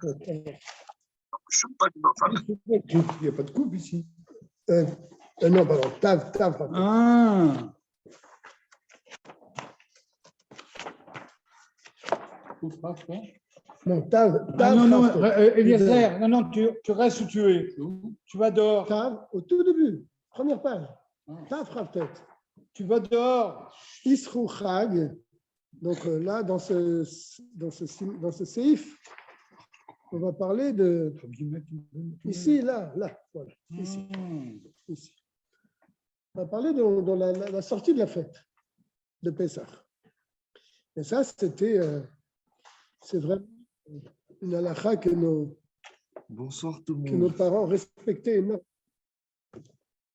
Je ne sais pas du tout. Il n'y a pas de coupe ici. Non, pardon, tav. Ah. Non, tav. Non, Eliezer, non, tu restes où tu es. Tu vas dehors. Tav, au tout début, première page. Tav, Raftet. Tu vas dehors. Isrou Chag. Donc là, dans ce séif, on va parler de. Ici, là, voilà. Ici. On va parler de la sortie de la fête de Pessah. Et ça, c'est vraiment une halakha que Bonsoir tout le que monde. nos parents respectaient énormément.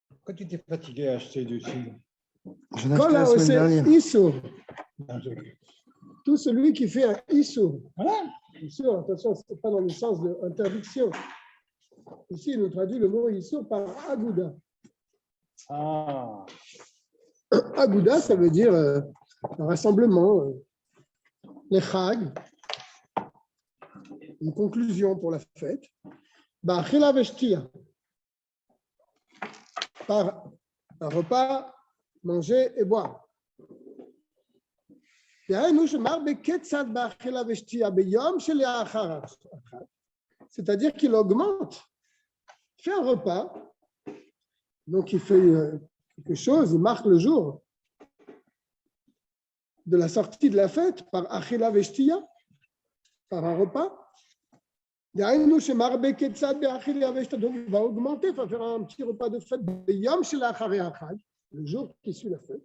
Pourquoi tu t'es fatigué à acheter dessus? Je l'ai acheté la semaine dernière. Issur, tout celui qui fait un Issur, Voilà. bien sûr, attention, ce n'est pas dans le sens d'interdiction. Ici, il nous traduit le mot Issur par Agouda. Ah. Agouda, ça veut dire un rassemblement, les Chag, une conclusion pour la fête. Ba'achila veshtia, par un repas, manger et boire. C'est-à-dire qu'il augmente, il fait un repas, donc il fait quelque chose, il marque le jour de la sortie de la fête par achila veshtia, par un repas. Donc il va augmenter, il va faire un petit repas de fête, le jour qui suit la fête.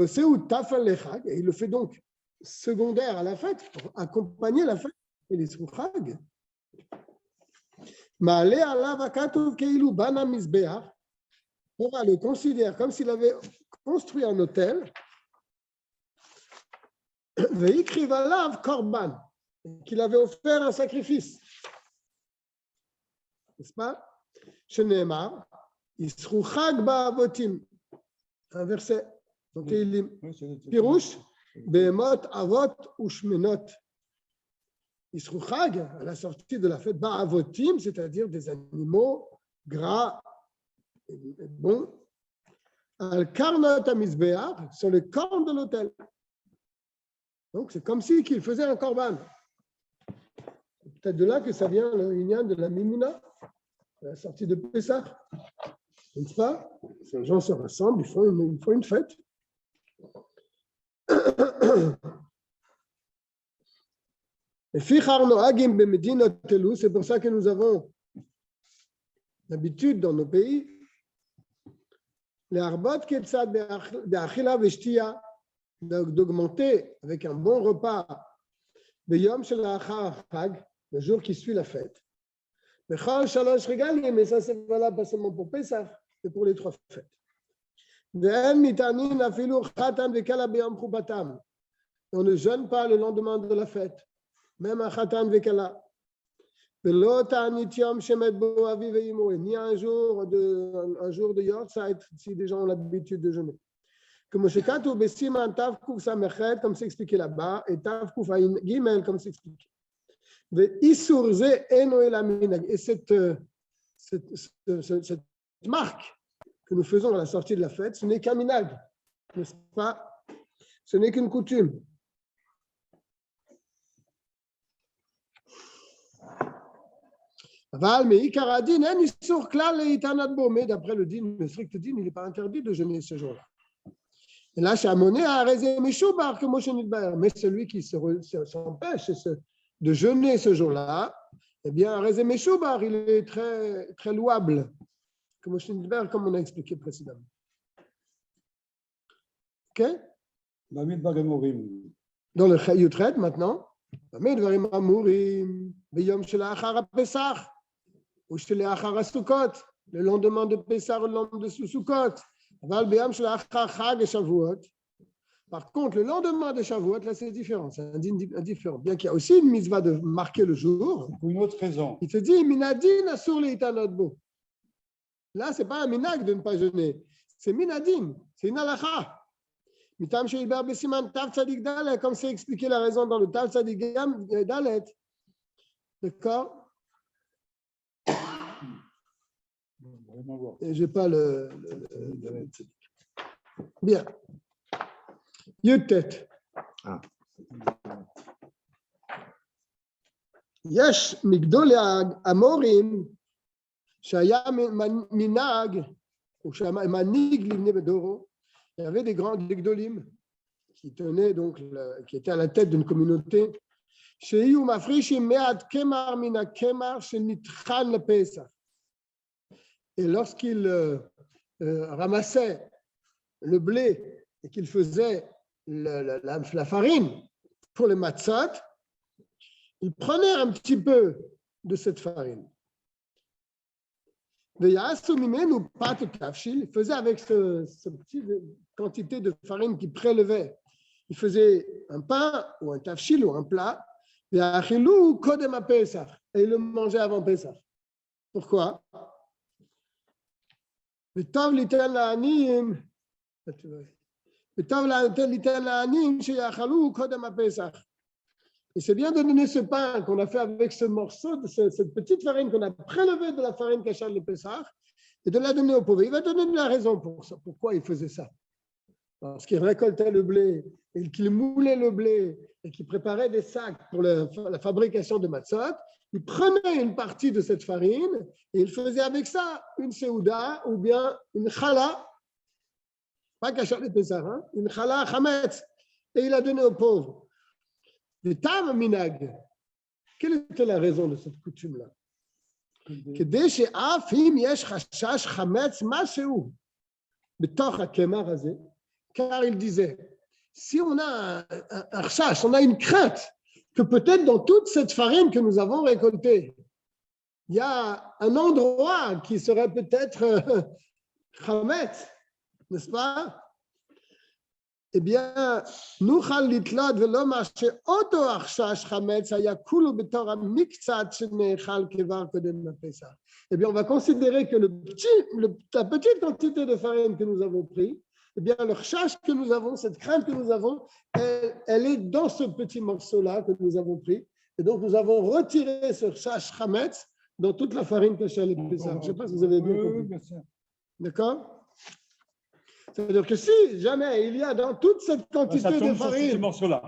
C'est où tafel lechag, et il le fait donc secondaire à la fête, pour accompagner la fête et les souchag. Ma'ale alav akatuv keilu bana mizbeach, on le considère comme s'il avait construit un autel. Veikriv alav korban, qu'il avait offert un sacrifice. N'est-ce pas? Sheneemar, Yisru chag ba'avotim. Un verset. Donc, Pirouche, Behemot, Avot, Ushmenot. Yisru chag, à la sortie de la fête, ba'avotim, c'est-à-dire des animaux gras et bons. Al karnot amizbeach, sur les cornes de l'autel. Donc, c'est comme si qu'il faisait un korban. C'est peut-être de là que ça vient le lignan de la Mimouna, la sortie de Pessah. N'est-ce pas? Les gens se rassemblent, ils font une fête. C'est pour ça que nous avons l'habitude dans nos pays, les arbot ketzad be'achila ve'shtia, d'augmenter avec un bon repas beyom shel ha'achar chag, le jour qui suit la fête. Bechal shalosh regalim, mais ça c'est valable pas seulement pour Pessah, mais pour les trois fêtes. Ve'en mitanin afilu chatan ve'kala beyom chubatam. On ne jeûne pas le lendemain de la fête, même un chatan ve'kala. Ve'lo ta'anit yom shemet bo avi ve'imo, ni un jour de yortzeit si des gens ont l'habitude de jeûner. Comme c'est expliqué là-bas, et Tavkouf Aïn Gimel, comme c'est expliqué. Et cette marque que nous faisons à la sortie de la fête, ce n'est qu'un minag, n'est-ce pas? Ce n'est qu'une coutume. Mais d'après le strict din, il n'est pas interdit de jeûner ce jour-là. Et là, mais celui qui s'empêche de jeûner ce jour-là, eh bien, il est très, très louable, comme on a expliqué précédemment. Ok? Dans le Chayutret, maintenant, le lendemain de Pessah, le lendemain de Sukkot. Par contre, le lendemain de Shavuot, là, c'est différent. C'est indifférent. Bien qu'il y a aussi une mitzvah de marquer le jour. Pour une autre raison. Il te dit, minadin asur leitanotbo. Là, ce n'est pas un minag de ne pas jeûner. C'est minadin. C'est une halakha. Mitam sheibar besiman tav tzadik dalet, comme c'est expliqué la raison dans le tav tzadik dalet. D'accord? Et j'ai pas le bien. Yutet. יש מגדולי המורים שהיה מנהג, ou מנהיג לבני בדורו, il y avait des grands gdolim qui tenaient donc, qui étaient à la tête d'une communauté, שהיו מפרישים מעט קמח מן הקמח שנטחן לפסח. Et lorsqu'il ramassait le blé et qu'il faisait la farine pour les matzot, il prenait un petit peu de cette farine. Il faisait avec cette petite quantité de farine qu'il prélevait, il faisait un pain ou un tafshil ou un plat, et il le mangeait avant Pessah. Pourquoi? Et c'est bien de donner ce pain qu'on a fait avec ce morceau, de cette petite farine qu'on a prélevée de la farine cachée le Pessah, et de la donner aux pauvres. Il va donner la raison pour ça, pourquoi il faisait ça. Parce qu'il récoltait le blé, et qu'il moulait le blé, et qu'il préparait des sacs pour la fabrication de matzot. Il prenait une partie de cette farine, et il faisait avec ça une seouda, ou bien une chala, pas cachée le Pessah, hein, une chala chametz, et il a donné aux pauvres. Le tam minag. Quelle était la raison de cette coutume-là? כדי שאף אם יש חשש חמץ משהו בתוך הקמח הזה, car il disait, si on a un chash, on a une crainte que peut-être dans toute cette farine que nous avons récoltée, il y a un endroit qui serait peut-être chametz, n'est-ce pas? Eh bien, נוכל לתלות ולומר שאותו החשש חמץ היה כולו בתור המקצת שנאכל כבר קודם לפסח. Eh bien, on va considérer que la petite quantité de farine que nous avons pris, eh bien, le chash que nous avons, cette crainte que nous avons, elle est dans ce petit morceau-là que nous avons pris. Et donc, nous avons retiré ce chash chametz dans toute la farine cachée à l'épissard. Je ne sais pas si vous avez bien compris. D'accord? C'est-à-dire que si jamais il y a dans toute cette quantité de farine,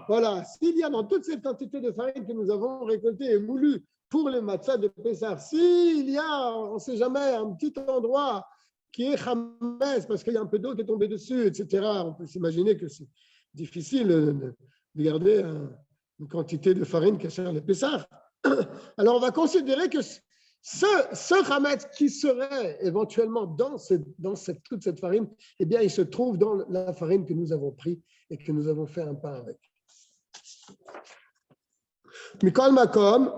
voilà, s'il y a dans toute cette quantité de farine que nous avons récoltée et moulue pour les matzahs de Pessah, s'il y a, on ne sait jamais, un petit endroit qui est chametz parce qu'il y a un peu d'eau qui est tombée dessus, etc., on peut s'imaginer que c'est difficile de garder une quantité de farine cachée à le Pessah. Alors on va considérer que ce chametz qui serait éventuellement dans toute cette farine, eh bien, il se trouve dans la farine que nous avons pris et que nous avons fait un pain avec. Mikol Makom,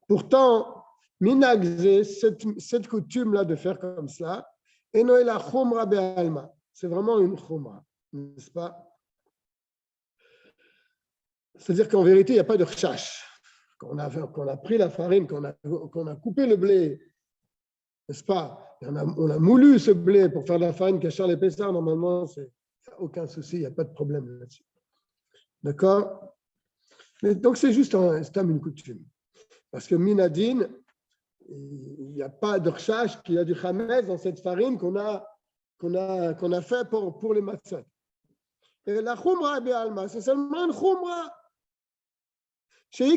pourtant, minagzé, cette coutume-là de faire comme cela, enoela chumra be'alma, c'est vraiment une chumra, n'est-ce pas? C'est-à-dire qu'en vérité, il n'y a pas de chash. Qu'on a pris la farine, qu'on a coupé le blé, n'est-ce pas? On a moulu ce blé pour faire de la farine cachée à l'épaisseur, normalement, il n'y a aucun souci, il n'y a pas de problème là-dessus. D'accord? Donc, c'est juste une coutume. Parce que minadine, il n'y a pas de recherche qu'il y a du chametz dans cette farine qu'on a fait pour les matzot. Et la chumra be'alma, c'est seulement une chumra. Parce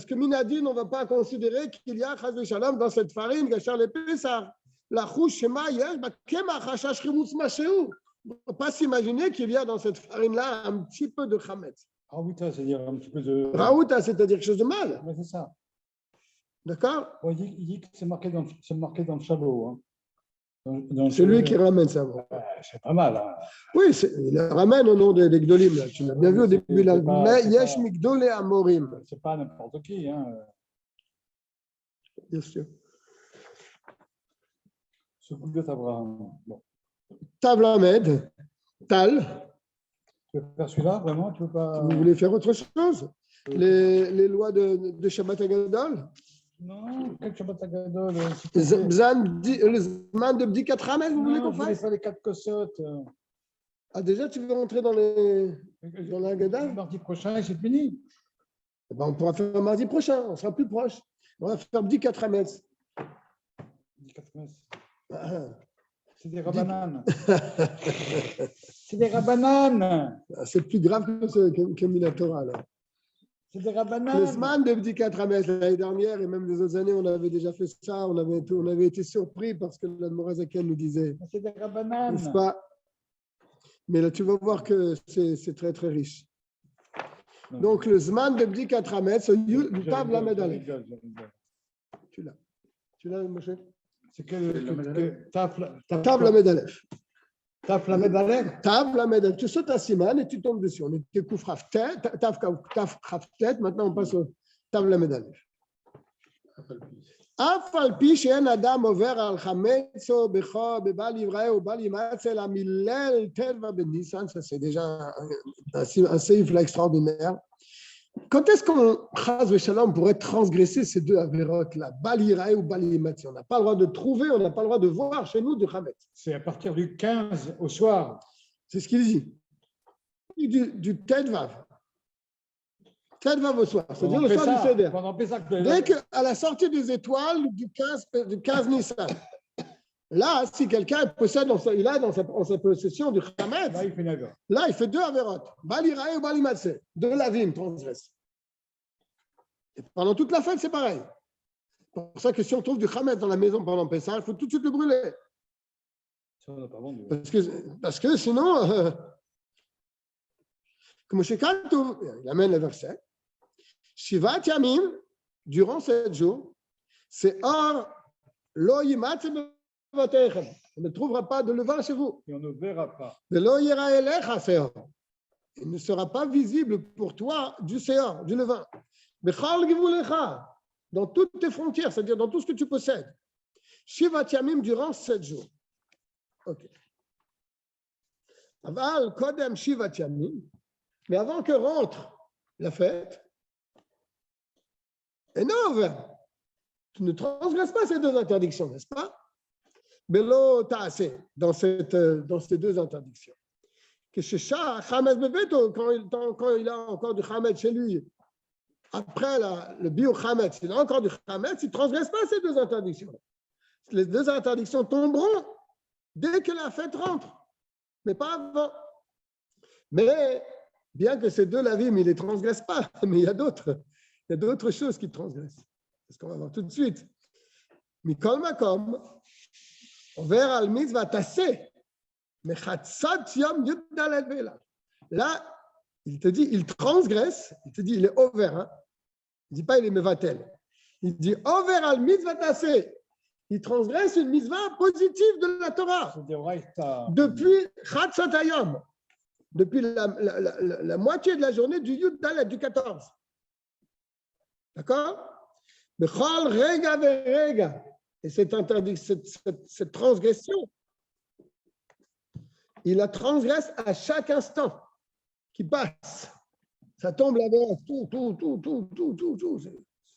que minadine, on ne va pas considérer qu'il y a chas v'shalom dans cette farine, gachar le Pessah. La chouche shema yesh bakemach hashash chimus mashéu. On ne peut pas s'imaginer qu'il y a dans cette farine-là un petit peu de chametz. Raouta, c'est-à-dire un petit peu de. Raouta, c'est-à-dire quelque chose de mal. Oui, c'est ça. D'accord? Il dit que c'est marqué dans le Shabbat. Hein. C'est lui qui ramène ça. C'est pas mal. Hein. Oui, il le ramène au nom des Gdolim. Tu l'as bien vu au début. Là. Mais Yesh Migdolé Amorim. C'est pas n'importe qui. Hein. Bien sûr. Ce coup de Abraham. Bon. Tavlamed, Tal. Tu veux faire celui-là, vraiment? Tu veux pas... Vous voulez faire autre chose? Les lois de Shabbat Agadol? Non, quel Shabbat Agadol? Le Zman de Bdikat Hametz, vous voulez qu'on fasse? Je voulais faire les 4 kossotes. Ah, déjà, tu veux rentrer dans l'Agadol? Mardi prochain, c'est fini. Eh ben, on pourra faire mardi prochain, on sera plus proche. On va faire 10 4 Hametz. C'est des rabananes. C'est des rabananes. C'est plus grave que Minatora. C'est des rabananes. Le Zman de Bdi 4 Hametz, l'année dernière et même les autres années, on avait déjà fait ça. On avait été surpris parce que l'Admorazaken nous disait. C'est des rabananes. N'est-ce pas? Mais là, tu vas voir que c'est très, très riche. Donc, le Zman de Bdi 4 Hametz, du Tav Lamed Aleph. Tu l'as, Moshe? C'est que Tav Lamed Aleph. Tav Lamed Aleph. Tav Lamed Aleph. Tu sautes à Siman et tu tombes dessus. On était Koufraf Tet, Tav Kraf Tet. Maintenant, on passe au Tav Lamed Aleph. אף על פי שאין אדם עובר על חמץ או בבל יבראה או בל ימצא אלא מליל ט"ו בניסן, ça c'est déjà un seif là extraordinaire. Quand est-ce qu'on, chas v'shalom, pourrait transgresser ces deux avérotes là, bal yirae ou bal yimatze? On n'a pas le droit de trouver, on n'a pas le droit de voir chez nous du chametz. C'est à partir du 15 au soir. C'est ce qu'il dit. Du Tedvav. Tedvav au soir, c'est-à-dire le soir du Seder. Dès qu'à la sortie des étoiles du 15 Nissan. Là, si quelqu'un possède, il a dans sa possession du chametz, là, il fait deux avérotes. Bal yirae ou bal yimatze. De la vie, il transgresse. Et pendant toute la fête, c'est pareil. C'est pour ça que si on trouve du chametz dans la maison pendant Pessah, il faut tout de suite le brûler. Parce que sinon, comme chez Kantou, il amène le verset. Shivat Yamim, durant 7 jours, c'est or lo yimatze. On ne trouvera pas de levain chez vous. Et on ne verra pas. Il ne sera pas visible pour toi du séor, du levain. Dans toutes tes frontières, c'est-à-dire dans tout ce que tu possèdes. Shivat Yamim durant 7 jours. Ok. Aval Kodem Shivat Yamim. Mais avant que rentre la fête, et non, tu ne transgresses pas ces deux interdictions, n'est-ce pas? Belo ta'ase, dans ces deux interdictions. Que chez Shah, Chametz bebeto, quand il a encore du Chametz chez lui, après le bio-Chametz, il a encore du Chametz, il ne transgresse pas ces deux interdictions. Les deux interdictions tomberont dès que la fête rentre, mais pas avant. Mais, bien que ces deux lavim, il ne les transgresse pas, mais il y a d'autres choses qui transgressent. C'est ce qu'on va voir tout de suite. Mikol makom, over al mitzvah tasseh, mechatzat yom yud daled ve'elav. Là, il te dit, il transgresse, il te dit, il est over, hein? Il ne dit pas, il est mevatel. Il dit, over al mitzvah tasseh. Il transgresse une mitzvah positive de la Torah. Depuis chatzat hayom, depuis la moitié de la journée du yud daled, du 14. D'accord? Bechol rega verega. Et cette transgression, il la transgresse à chaque instant qui passe. Ça tombe là-bas, tout.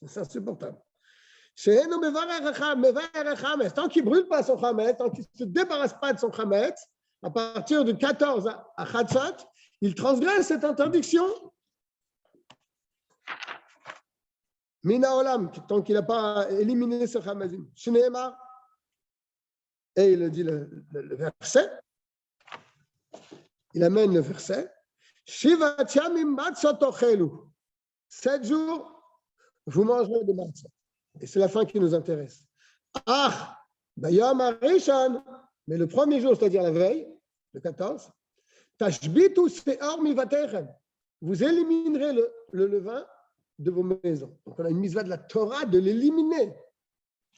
C'est insupportable. Tant qu'il ne brûle pas son chametz, tant qu'il ne se débarrasse pas de son chametz, à partir de 14 à Chatzot, il transgresse cette interdiction. Mina olam, tant qu'il n'a pas éliminé ce chamazim. Shneema, et il dit le verset, il amène le verset. Shivat yamim matzot ochelu. 7 jours, vous mangerez des matzot. Et c'est la fin qui nous intéresse. Ah, bayom harishon, mais le premier jour, c'est-à-dire la veille, le 14, tashbitu se'or mivatechem. Vous éliminerez le levain de vos maisons. Donc, on a une mitzvah de la Torah de l'éliminer.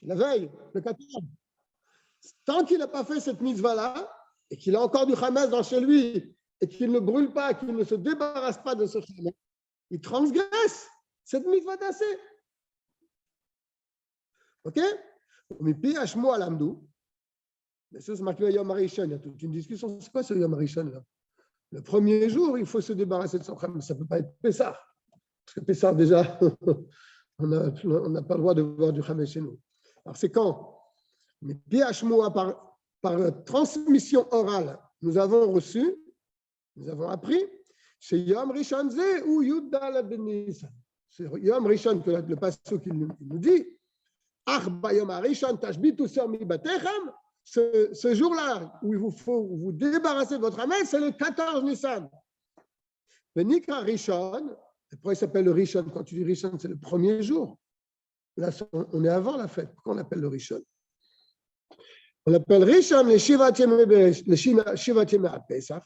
La veille, le 14. Tant qu'il n'a pas fait cette mitzvah-là, et qu'il a encore du chametz dans chez lui, et qu'il ne brûle pas, qu'il ne se débarrasse pas de ce chametz, il transgresse cette mitzvah d'assez. Ok? Mais puis, Hashmo alamdou. Mais ça, c'est marqué à Yom HaRishon. Il y a toute une discussion. C'est quoi ce Yom HaRishon là? Le premier jour, il faut se débarrasser de son chametz. Ça ne peut pas être Pessah. Parce que Pessah, déjà, on n'a pas le droit de voir du chametz chez nous. Alors, c'est quand? Mais Hashmoa, par transmission orale, nous avons appris, chez Yom Rishon Ze ou Yud Daled Ben Nisan. c'est Yom Rishon que le pasuk il nous dit, ce jour-là où il vous faut vous débarrasser de votre Hametz, c'est le 14 Nissan. Le Nikra Rishon, pourquoi il s'appelle le Rishon? Quand tu dis Rishon, c'est le premier jour. Là, on est avant la fête. Pourquoi on l'appelle le Rishon? On l'appelle Rishon le Shivat Yemei à Pesach.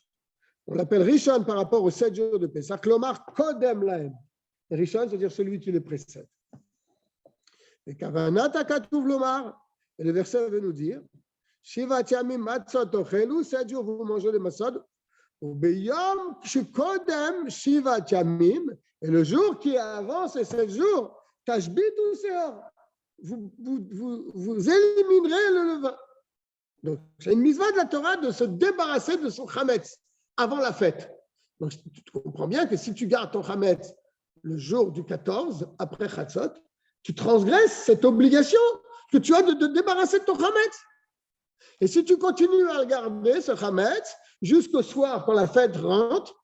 On l'appelle Rishon par rapport aux 7 jours de Pesach. Klomar Kodem Lahem. Rishon, c'est-à-dire celui qui le précède. Et Kavanat Akatuv Lomar. Et le verset veut nous dire Shivat Yamim Matzot Ochelu, 7 jours vous mangez les matzot. Ou Beyom Shikodem Shivat Yamim. Et le jour qui est avant ces 7 jours, Tashbitu Seor. Vous éliminerez le levain. Donc, c'est une mitzvah de la Torah de se débarrasser de son chametz avant la fête. Donc, tu comprends bien que si tu gardes ton chametz le jour du 14, après Chatzot, tu transgresses cette obligation que tu as de te débarrasser de ton chametz. Et si tu continues à garder ce chametz jusqu'au soir quand la fête rentre,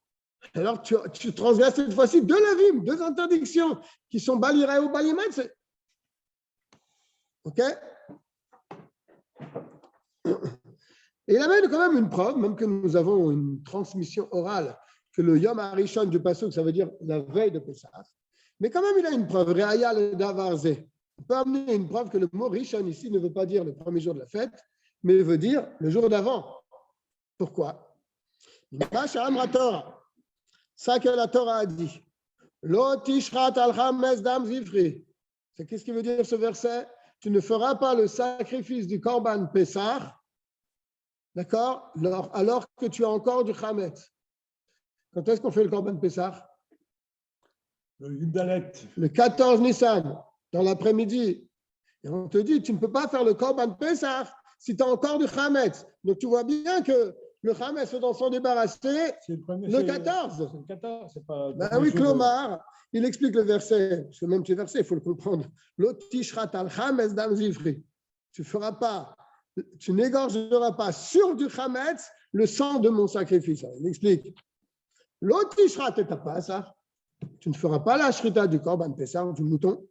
alors tu transgresses cette fois-ci 2 lavim, 2 interdictions qui sont baliré ou balimet. OK? Et il amène quand même une preuve, même que nous avons une transmission orale, que le Yom HaRishon du Pasuk, ça veut dire la veille de Pessah. Mais quand même, il a une preuve, Re'aya le Davarze. On peut amener une preuve que le mot Rishon ici ne veut pas dire le premier jour de la fête, mais veut dire le jour d'avant. Pourquoi? Ça que la Torah a dit. Lo tishrat al chametz dam zifri. C'est qu'est-ce qui veut dire ce verset? Tu ne feras pas le sacrifice du Korban Pessah, d'accord, alors que tu as encore du Chametz. Quand est-ce qu'on fait le Korban Pessah? Le Yudalet. Le 14 Nissan, dans l'après-midi. Et on te dit, tu ne peux pas faire le Korban Pessah si tu as encore du Chametz. Donc tu vois bien que le Chametz doit s'en débarrasser le 14. C'est le 14, c'est pas. Ben oui, Klomar, il explique le verset, parce que même ce verset, il faut le comprendre. Tu feras pas, tu n'égorgeras pas sur du chametz le sang de mon sacrifice. Il explique. L'otishrat et pas ça. Tu ne feras pas la shrita du korban pesach, du mouton.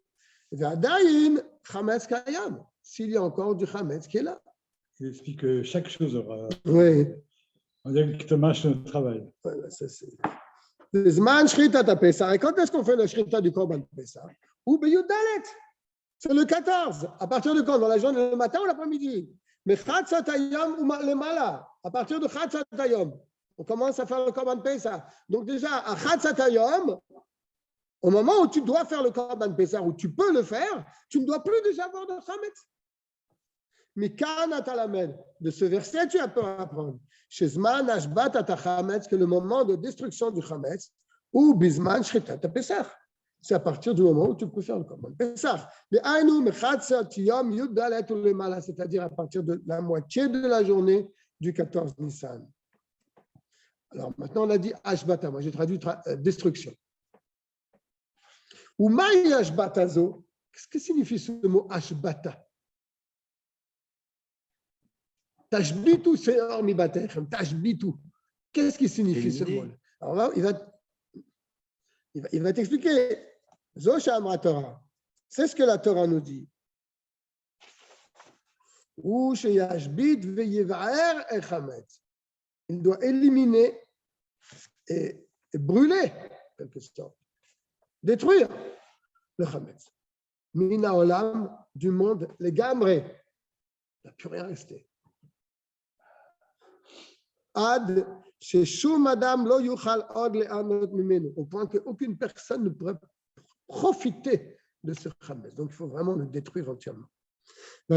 S'il y a encore du chametz qui est là. Il explique que chaque chose aura. Oui. On dirait que Thomas fait le travail. Voilà, ça c'est. Zman shrita ta pesach. Et quand est-ce qu'on fait la shrita du korban pesach? Ou beyudalet. C'est le 14. À partir de quand? Dans la journée, le matin ou l'après-midi? Mais Chatzatayom ou le mala. À partir de Chatzatayom, on commence à faire le Korban Pesach. Donc déjà, à Chatzatayom, au moment où tu dois faire le Korban Pesach, où tu peux le faire, tu ne dois plus déjà avoir de Chametz. Mais Kanatalamed, de ce verset, tu as peur à apprendre. Shezman Ashbat Atachametz, que le moment de destruction du Chametz, ou Bisman Shritat Pesach. C'est à partir du moment où tu peux faire le Korban Pesach. C'est-à-dire à partir de la moitié de la journée du 14 Nissan. Alors maintenant, on a dit Ashbata. Moi, j'ai traduit destruction. Ou Maï Ashbatazo. Qu'est-ce que signifie ce mot Ashbata? Tashbitu seor mi batechem. Tashbitu. Qu'est-ce qui signifie ce mot? Alors là, il va t'expliquer. Torah. C'est ce que la Torah nous dit. Il doit éliminer et brûler, en quelque sorte, détruire le Chametz. Mina olam, du monde, les gamrés. Il n'a plus rien resté. Ad, chez Shum Adam lo yuchal od le'anot mimenu, au point qu'aucune personne ne pourrait profiter de ce Chametz. Donc, il faut vraiment le détruire entièrement. Et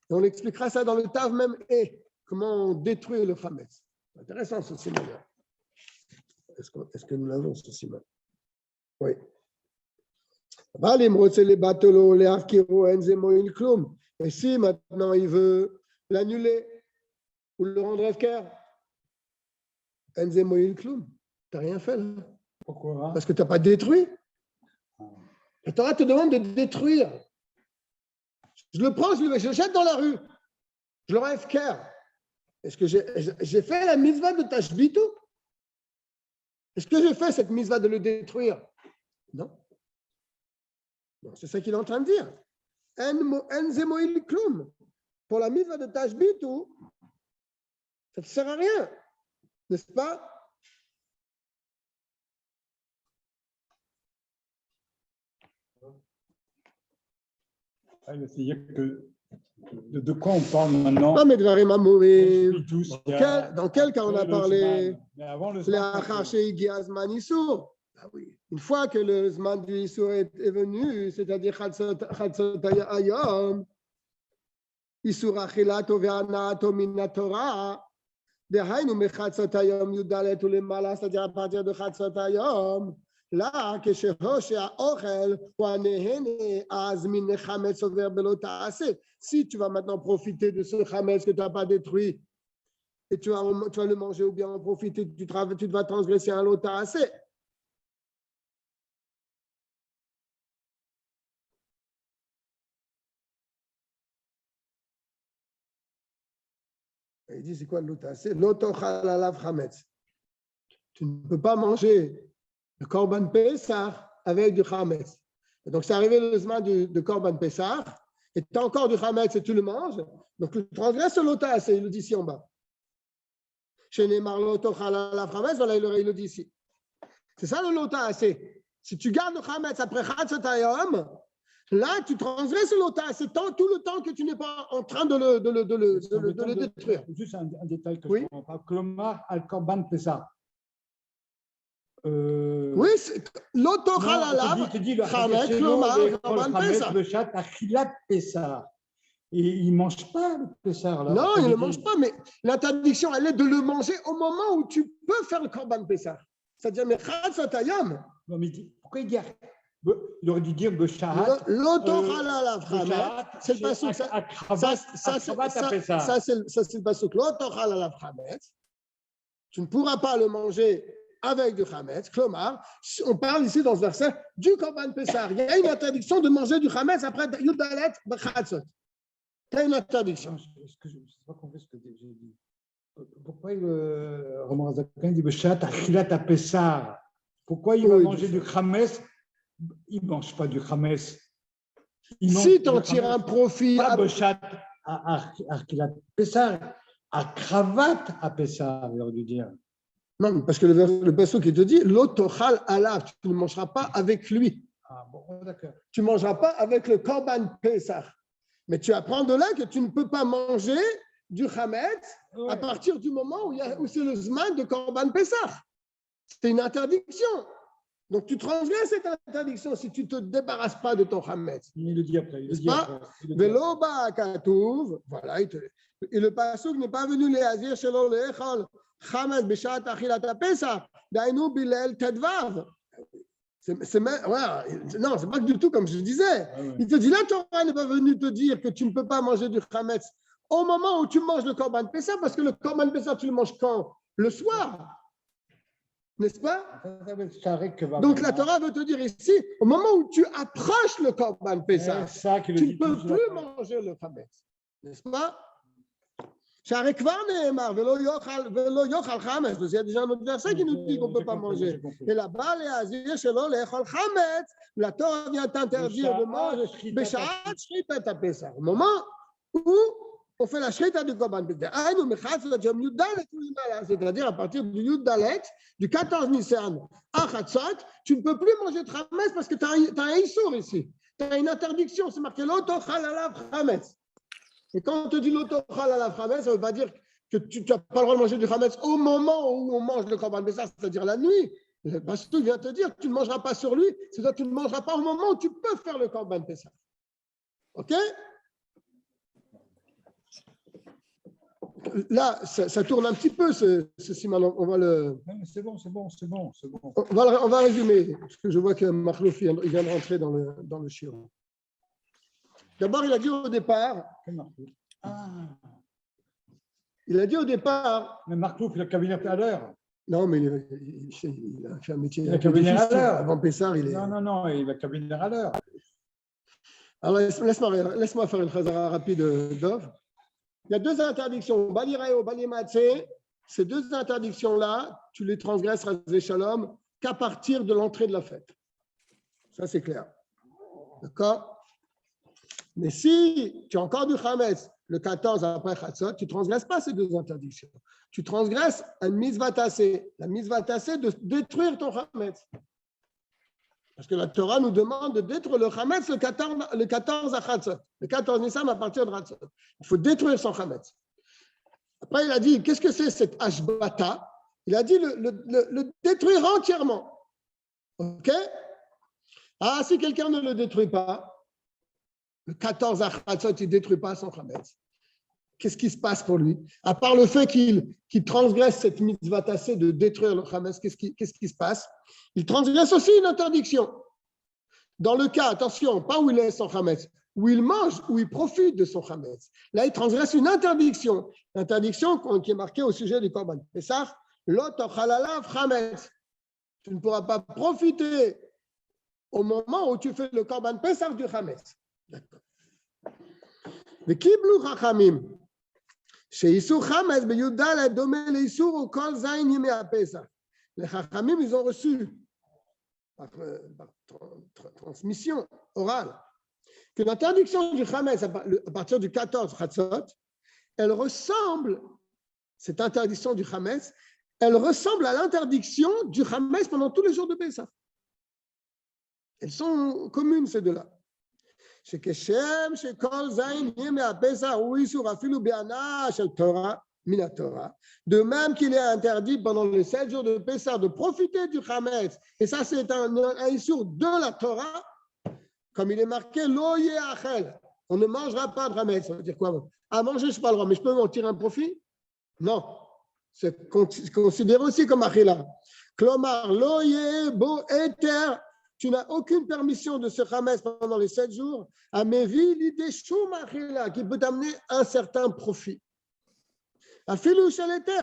on expliquera ça dans le Tav Mem E, comment on détruit le Chametz. C'est intéressant ce siman. Est-ce que nous l'avons ce siman? Oui. Et si maintenant il veut l'annuler ou le rendre efker, enze moïl kloum, tu n'as rien fait là. Pourquoi? Parce que tu n'as pas détruit. La Torah te demande de détruire. Je le prends, je le jette dans la rue. Je le rends efker. Est-ce que j'ai fait la mitzvah de Tashbitu? Est-ce que j'ai fait cette mitzvah de le détruire? Non. Non, c'est ça qu'il est en train de dire. En zemoil klum. Pour la mitzvah de Tashbitu, ça ne sert à rien, n'est-ce pas? C'est-à-dire que de quoi on parle maintenant? Non, mais Dvarim Amurim. Tous, Dans quel cas on a parlé? Mais avant le Ah oui. Une fois que le Zman du Issour est venu, c'est-à-dire Chatzot Hayom, Issour Achilato ve'anato min Torah, Dehainu mechatzot Hayom Yudalet ulemala, c'est-à-dire à partir de Chatzot Hayom, là, כשהושע האוכל הוא הנהנה, אז מן חמץ עובר בלא תעשה. Si tu vas maintenant profiter de ce chametz que tu n'as pas détruit, et tu vas le manger ou bien en profiter, tu vas transgresser un lot ta'aseh. Il dit, c'est quoi le lot ta'aseh? Lo tochal alav chametz. Tu ne peux pas manger le Korban Pessah avec du Chametz. Donc, c'est arrivé le zman de Korban Pessah, et tu as encore du Chametz et tu le manges. Donc, tu transgresses le lota, c'est il le dit ici en bas. Chez Neymar Loto Chalala Chametz, voilà, il le dit ici. C'est ça le lota, c'est si tu gardes le Chametz après Chatzot Hayom, là, tu transgresses le lota, c'est tout le temps que tu n'es pas en train de le détruire. Juste un détail que oui. Je ne comprends pas. Klomar al Korban Pessah. Oui, l'autochal alav, chametz, klomar, korban Pessah. Et il ne mange pas le Pessah. Non, il ne le mange pas, mais l'interdiction, elle est de le manger au moment où tu peux faire le korban Pessah. C'est-à-dire, mais chatzot hayom. Non, mais pourquoi il dit? Il aurait dû dire Beshahat. L'autochal alav, chametz, c'est le pasuk. Ça, c'est le pasuk. L'autochal alav, chametz. Tu ne pourras pas le manger avec du Chametz, Klomar, on parle ici dans ce verset du Korban Pessah. Il y a une interdiction de manger du Chametz après Yudalet B'chatzot. Il y a une interdiction. Je n'ai pas compris ce que j'ai dit. Pourquoi le Romain Zakin dit Beshat Achilat Pessah? Pourquoi il va manger du Chametz? Il ne mange pas du Chametz. Si tu en tires un profit. Pas Beshat Achilat Pessah, à cravate à Pessah, il aurait dû dire. Non, parce que le pasuk qui te dit l'autochal alav, tu ne mangeras pas avec lui. Ah bon, d'accord. Tu ne mangeras pas avec le Korban Pessah. Mais tu apprends de là que tu ne peux pas manger du Chametz à partir du moment où c'est le Zman de Korban Pessah. C'est une interdiction. Donc tu transgresses cette interdiction si tu ne te débarrasses pas de ton Chametz. Il le dit après. N'est-ce pas? Velo ba'akatuv, voilà. Et le pasuk n'est pas venu les azir shelo le'echol Chametz b'shat achilat Pesach, dainu bilel tedvav. Non, c'est pas du tout comme je disais. Il te dit, la Torah n'est pas venue te dire que tu ne peux pas manger du Chametz au moment où tu manges le Korban Pessah, parce que le Korban Pessah, tu le manges quand? Le soir. N'est-ce pas? Donc la Torah veut te dire ici, au moment où tu approches le Korban Pessah, tu ne peux plus manger le Chametz. N'est-ce pas? Il y a déjà un autre verset qui nous dit qu'on ne peut pas manger. Et là-bas, la Torah vient t'interdire de manger au moment où on fait la shrita du Korban Pessah. C'est-à-dire à partir du Yudalet, du 14 Nissan à Chatzot, tu ne peux plus manger de Chametz parce que tu as un Issour ici. Tu as une interdiction, c'est marqué l'autochal alav Chametz. Et quand on te dit l'autochal alav Chametz, ça ne veut pas dire que tu n'as pas le droit de manger du Chametz au moment où on mange le Korban Pessah, c'est-à-dire la nuit. Le pasteur vient te dire que tu ne mangeras pas sur lui, c'est-à-dire que tu ne mangeras pas au moment où tu peux faire le Korban Pessah. OK? Là, ça tourne un petit peu, ce siman. On va le. C'est bon. On va résumer, parce que je vois que Marlouf il vient de rentrer dans le chiot. D'abord, il a dit au départ. Il a dit au départ. Mais Marlouf, il a cabinet à l'heure. Non, mais il a fait un métier. Il a cabinet à l'heure. Avant Pessar, il est. Non, il a cabinet à l'heure. Alors, laisse-moi faire une phrase rapide, Dov. Il y a deux interdictions. Balireo, balimatse, ces deux interdictions-là, tu les transgresses, Razé Shalom, qu'à partir de l'entrée de la fête. Ça, c'est clair. D'accord? Mais si tu as encore du Hametz le 14 après Chatzot, tu ne transgresses pas ces deux interdictions. Tu transgresses une mitzvah tassée. La mitzvah tassée de détruire ton Hametz. Parce que la Torah nous demande de détruire le Hametz le 14 à Chatzot. Le 14 Nissan à partir de Chatzot. Il faut détruire son Hametz. Après, il a dit, qu'est-ce que c'est cette Ashbata? Il a dit le détruire entièrement. OK? Ah, si quelqu'un ne le détruit pas, le 14 à Chatzot, il ne détruit pas son Hametz. Qu'est-ce qui se passe pour lui? À part le fait qu'il transgresse cette mitzvah tassée de détruire le Hametz, qu'est-ce qui se passe? Il transgresse aussi une interdiction. Dans le cas, attention, pas où il laisse son Hametz, où il mange, où il profite de son Hametz. Là, il transgresse une interdiction. L'interdiction qui est marquée au sujet du Korban Pessah, Lo tochal alav Hametz. Tu ne pourras pas profiter au moment où tu fais le Korban Pessah du Hametz. D'accord. Le Kiblu Chachamim. Les Chachamim, ils ont reçu par transmission orale que l'interdiction du Hametz à partir du 14 Chatzot, elle ressemble, cette interdiction du Hametz, elle ressemble à l'interdiction du Hametz pendant tous les jours de Pessah. Elles sont communes, ces deux-là. De même qu'il est interdit pendant les 7 jours de Pessah de profiter du Hametz, et ça c'est un issur de la Torah, comme il est marqué, Lo ye'achel, on ne mangera pas de Hametz. Ça veut dire quoi? À manger, je n'ai pas le droit, mais je peux m'en tirer un profit? Non, c'est considéré aussi comme achila. Klomar, Lo ye'bo eter. Tu n'as aucune permission de ce Hametz pendant les 7 jours, à Mevi l'idée Shumachila, qui peut t'amener un certain profit. Afilou shel eter.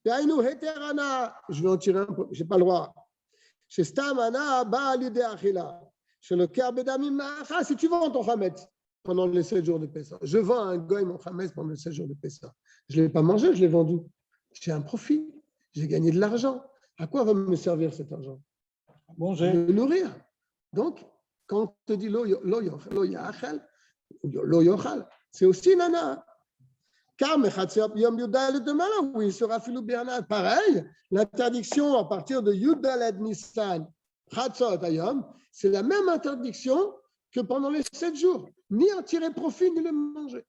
Yainu heterana. Je vais en tirer un peu, je n'ai pas le droit. Chez Stamana, ba l'idée achila. Chez le Kerbedamim Maacha, si tu vends ton Hametz pendant les 7 jours de Pessah. Je vends à un goy mon Hametz pendant les 7 jours de Pessah. Je ne l'ai pas mangé, je l'ai vendu. J'ai un profit, j'ai gagné de l'argent. À quoi va me servir cet argent? Manger. Me nourrir. Donc, quand on te dit lo yachal, c'est aussi nana. Car yom yudalet demain, oui, il sera filou biana. Pareil, l'interdiction à partir de yudalet Nissan, chatzot ayom, c'est la même interdiction que pendant les 7 jours. Ni en tirer profit, ni le manger.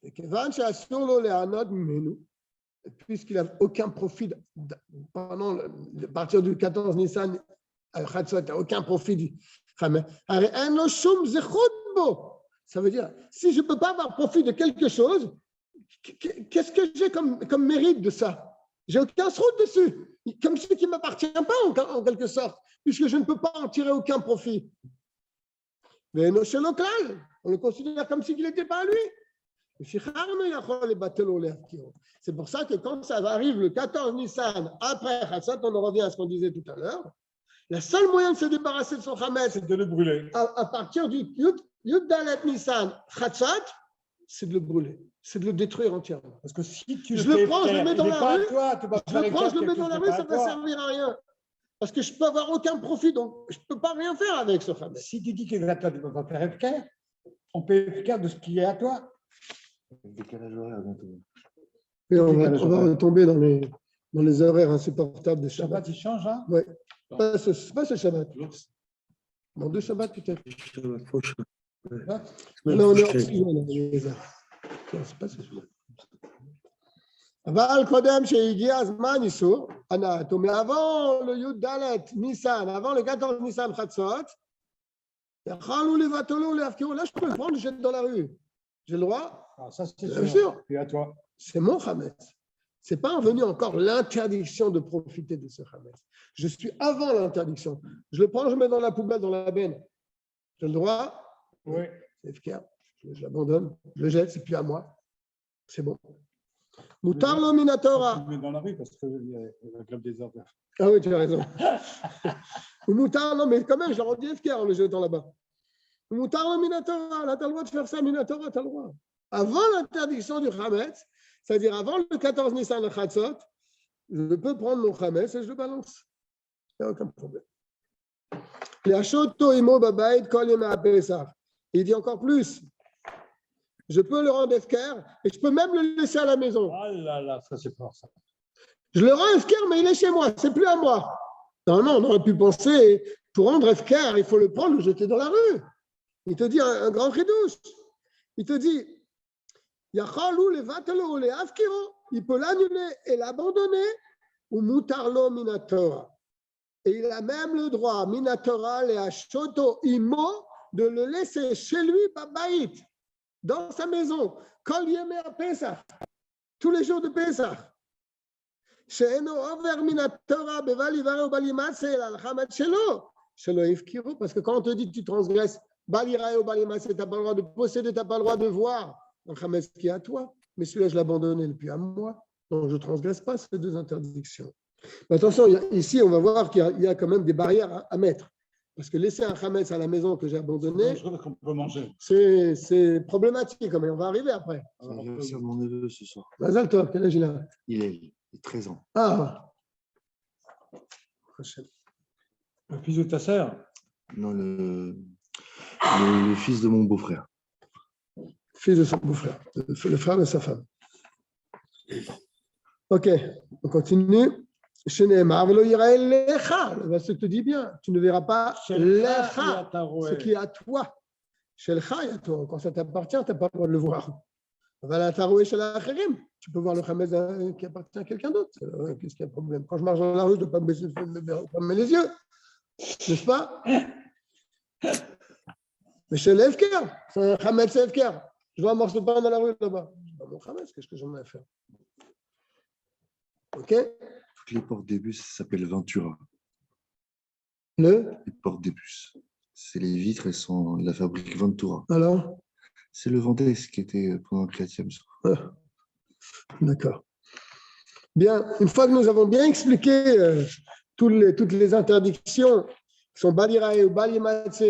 Et kevan she'asur lo le'anot mimenu. Puisqu'il n'a aucun profit pendant à partir du 14 Nissan, il n'a aucun profit du Hametz. Ça veut dire, si je ne peux pas avoir profit de quelque chose, qu'est-ce que j'ai comme mérite de ça? J'ai aucun srout dessus, comme ce qui ne m'appartient pas en quelque sorte, puisque je ne peux pas en tirer aucun profit. Mais on le considère comme s'il n'était pas à lui. C'est pour ça que quand ça arrive le 14 Nissan, après Chatzot, on en revient à ce qu'on disait tout à l'heure, le seul moyen de se débarrasser de son Hametz, c'est de le brûler. À partir du Yud Dalet Nissan, Chatzot, c'est de le brûler, c'est de le détruire entièrement. Parce que si tu le prends, je le mets dans la rue, je le mets dans la rue, ça ne va servir à rien. Parce que je ne peux avoir aucun profit, donc je ne peux pas rien faire avec ce Hametz. Si tu dis qu'il est à toi, tu ne peux pas faire efkar. On peut efkar de ce qui est à toi. Décalage horaire bientôt. Et on va retomber dans les horaires insupportables de Shabbat. Shabbat, il change, hein? Oui. Pas ce Shabbat. Dans 2 Shabbats, peut-être. Non, on est hors saison, les heures. C'est pas ce Shabbat. אבל קודם שהגיע הזמן איסור, ענת, ומעבור לי"ד ניסן, avant le 14 Nissan Chatzot, יכלו לבטלו להפקירו. Là, je peux le prendre, je jette dans la rue. J'ai le droit? Ah, ça, c'est bien sûr. Et à toi. C'est mon Hametz. Ce n'est pas revenu encore l'interdiction de profiter de ce Hametz. Je suis avant l'interdiction. Je le prends, je le mets dans la poubelle, dans la benne. J'ai le droit? Oui. C'est efficace. Je l'abandonne, je le jette, c'est plus à moi. C'est bon. Moutar lo minatora. Je le mets dans la rue parce qu'il y a la grève des heures. Ah oui, tu as raison. Moutar, non, mais quand même, je leur dis efficace en le jetant là-bas. Moutar lo minatora. Là, tu as le droit de faire ça, minatora, tu as le droit. avant l'interdiction du Hametz, c'est-à-dire avant le 14 Nissan le Chatzot, je peux prendre mon Hametz et je le balance. Il n'y a aucun problème. Il dit encore plus. Je peux le rendre efker et je peux même le laisser à la maison. Ah là là, ça c'est fort ça. Je le rends efker, mais il est chez moi, c'est plus à moi. Non, on aurait pu penser, pour rendre efker, il faut le prendre, le jeter dans la rue. Il te dit un grand chidouche. Il te dit, il peut l'annuler et l'abandonner, ou mutarlo minatora. Et il a même le droit, minatora le ashoto imo, de le laisser chez lui, babaït, dans sa maison, kol yemei Pesach, tous les jours de Pesach. She'eno over minatora beval ivare ubali matse el chametz shelo, shelo ifkiru, parce que quand on te dit que tu transgresses, balirae ubali matse, tu n'as pas le droit de posséder, tu n'as pas le droit de voir un chametz qui est à toi, mais celui-là je l'ai abandonné depuis un mois, donc je ne transgresse pas ces deux interdictions. Mais attention, ici on va voir qu'il y a quand même des barrières à mettre. Parce que laisser un chametz à la maison que j'ai abandonné, Je crois qu'on peut manger. c'est problématique, mais on va arriver après. C'est l'anniversaire de mon neveu ce soir. Mazal Tov, quel âge il a? Il a 13 ans. Ah, Le fils de ta sœur? Non, le fils de mon beau-frère. fils de son beau-frère, le frère de sa femme. Ok, on continue. Ce que te dit bien, tu ne verras pas lecha, ce qui est à toi. Quand ça t'appartient, tu n'as pas le droit de le voir. Tu peux voir le chametz qui appartient à quelqu'un d'autre. Qu'est-ce qu'il y a de problème? Quand je marche dans la rue, je ne dois pas fermer les yeux. N'est-ce pas? Mais chez l'Efker, c'est un chametz Efker. Je vois un morceau de pain dans la rue là-bas. C'est pas mon chametz, qu'est-ce que j'en ai à faire? Ok? Toutes les portes des bus s'appellent Ventura. Les portes des bus. C'est les vitres, elles sont de la fabrique Ventura. Alors? C'est le Vendée qui était pendant le 4e soir. D'accord. Bien, une fois que nous avons bien expliqué toutes les interdictions qui sont balirae ou balimatse,